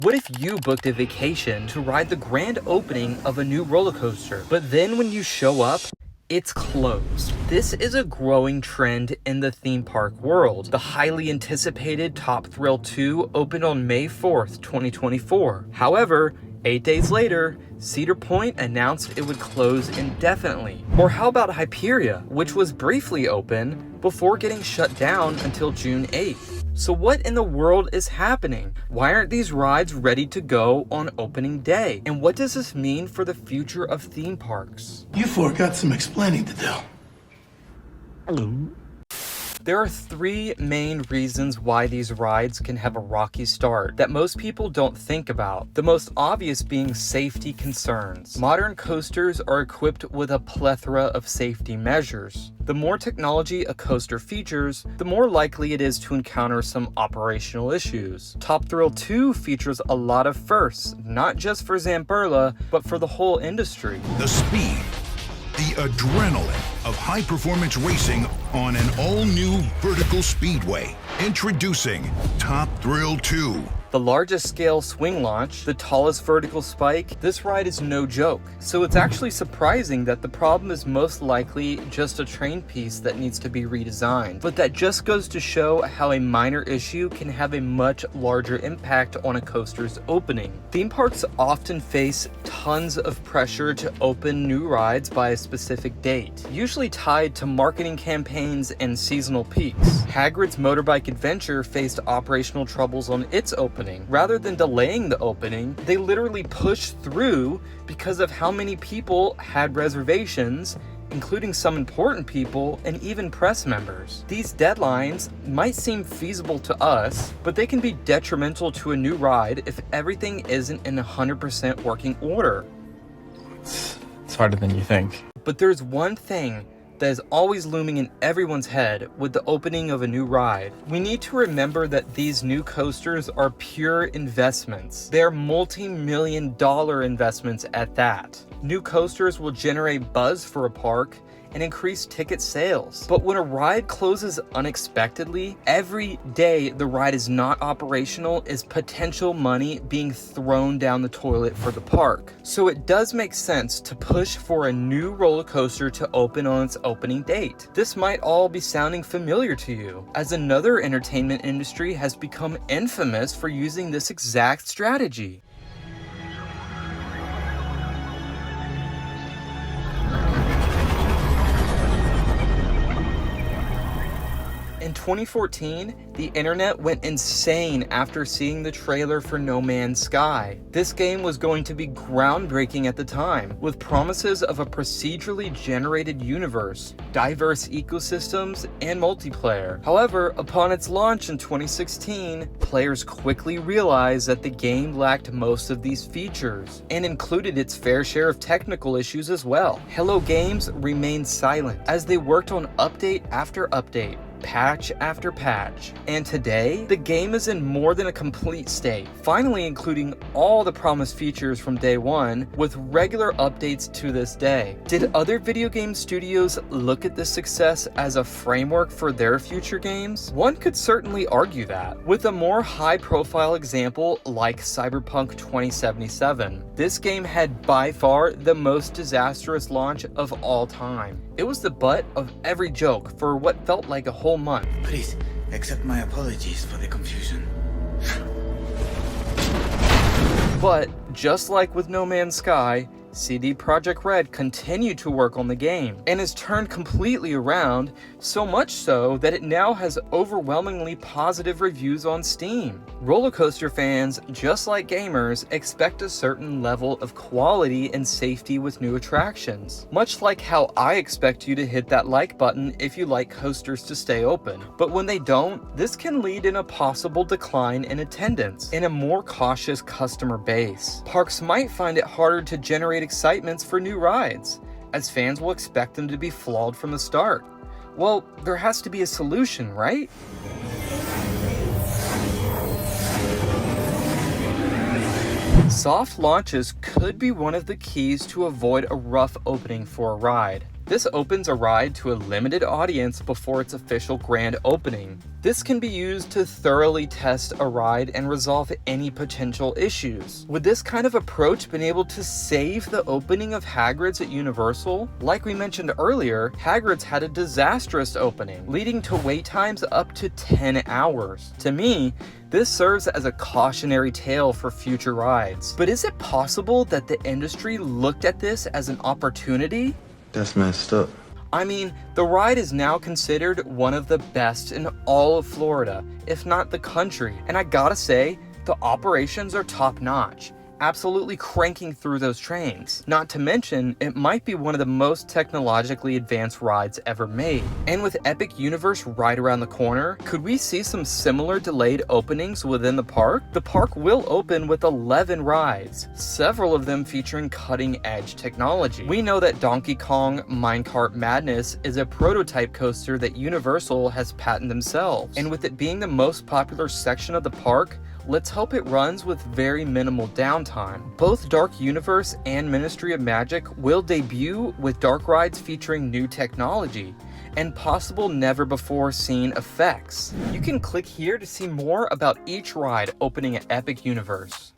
What if you booked a vacation to ride the grand opening of a new roller coaster, but then when you show up, it's closed? This is a growing trend in the theme park world. The highly anticipated Top Thrill 2 opened on May 4th, 2024. However, 8 days later, Cedar Point announced it would close indefinitely. Or how about Hyperia, which was briefly open before getting shut down until June 8th? So what in the world is happening? Why aren't these rides ready to go on opening day? And what does this mean for the future of theme parks? You four got some explaining to do. Hello. There are three main reasons why these rides can have a rocky start that most people don't think about. The most obvious being safety concerns. Modern coasters are equipped with a plethora of safety measures. The more technology a coaster features, the more likely it is to encounter some operational issues. Top Thrill 2 features a lot of firsts, not just for Zamperla, but for the whole industry. The speed, the adrenaline of high-performance racing on an all-new vertical speedway. Introducing Top Thrill 2. The largest scale swing launch, the tallest vertical spike, this ride is no joke. So it's actually surprising that the problem is most likely just a train piece that needs to be redesigned. But that just goes to show how a minor issue can have a much larger impact on a coaster's opening. Theme parks often face tons of pressure to open new rides by a specific date, usually tied to marketing campaigns and seasonal peaks. Hagrid's Motorbike Adventure faced operational troubles on its opening. Rather than delaying the opening, they literally pushed through because of how many people had reservations, including some important people and even press members. These deadlines might seem feasible to us, but they can be detrimental to a new ride if everything isn't in 100% working order. It's harder than you think. But there's one thing that is always looming in everyone's head with the opening of a new ride. We need to remember that these new coasters are pure investments. They're multi-million-dollar investments at that. New coasters will generate buzz for a park and increase ticket sales. But when a ride closes unexpectedly, every day the ride is not operational is potential money being thrown down the toilet for the park. So it does make sense to push for a new roller coaster to open on its opening date. This might all be sounding familiar to you, as another entertainment industry has become infamous for using this exact strategy. In 2014, the internet went insane after seeing the trailer for No Man's Sky. This game was going to be groundbreaking at the time, with promises of a procedurally generated universe, diverse ecosystems, and multiplayer. However, upon its launch in 2016, players quickly realized that the game lacked most of these features, and included its fair share of technical issues as well. Hello Games remained silent as they worked on update after update, patch after patch, and today the game is in more than a complete state, finally including all the promised features from day one with regular updates to this day. Did other video game studios look at this success as a framework for their future games? One could certainly argue that, with a more high-profile example like Cyberpunk 2077. This game had by far the most disastrous launch of all time. It was the butt of every joke for what felt like a whole month. Please, accept my apologies for the confusion. But, just like with No Man's Sky, CD Projekt Red continued to work on the game, and has turned completely around, so much so that it now has overwhelmingly positive reviews on Steam. Roller coaster fans, just like gamers, expect a certain level of quality and safety with new attractions. Much like how I expect you to hit that like button if you like coasters to stay open. But when they don't, this can lead in a possible decline in attendance and a more cautious customer base. Parks might find it harder to generate excitements for new rides, as fans will expect them to be flawed from the start. Well, there has to be a solution, right? Soft launches could be one of the keys to avoid a rough opening for a ride. This opens a ride to a limited audience before its official grand opening. This can be used to thoroughly test a ride and resolve any potential issues. Would this kind of approach been able to save the opening of Hagrid's at Universal? Like we mentioned earlier, Hagrid's had a disastrous opening, leading to wait times up to 10 hours. To me, this serves as a cautionary tale for future rides. But is it possible that the industry looked at this as an opportunity? That's messed up. I mean, the ride is now considered one of the best in all of Florida, if not the country. And I gotta say, the operations are top notch. Absolutely cranking through those trains. Not to mention, it might be one of the most technologically advanced rides ever made. And with Epic Universe right around the corner, could we see some similar delayed openings within the park? The park will open with 11 rides, several of them featuring cutting-edge technology. We know that Donkey Kong Minecart Madness is a prototype coaster that Universal has patented themselves. And with it being the most popular section of the park, let's hope it runs with very minimal downtime. Both Dark Universe and Ministry of Magic will debut with dark rides featuring new technology and possible never-before-seen effects. You can click here to see more about each ride opening at Epic Universe.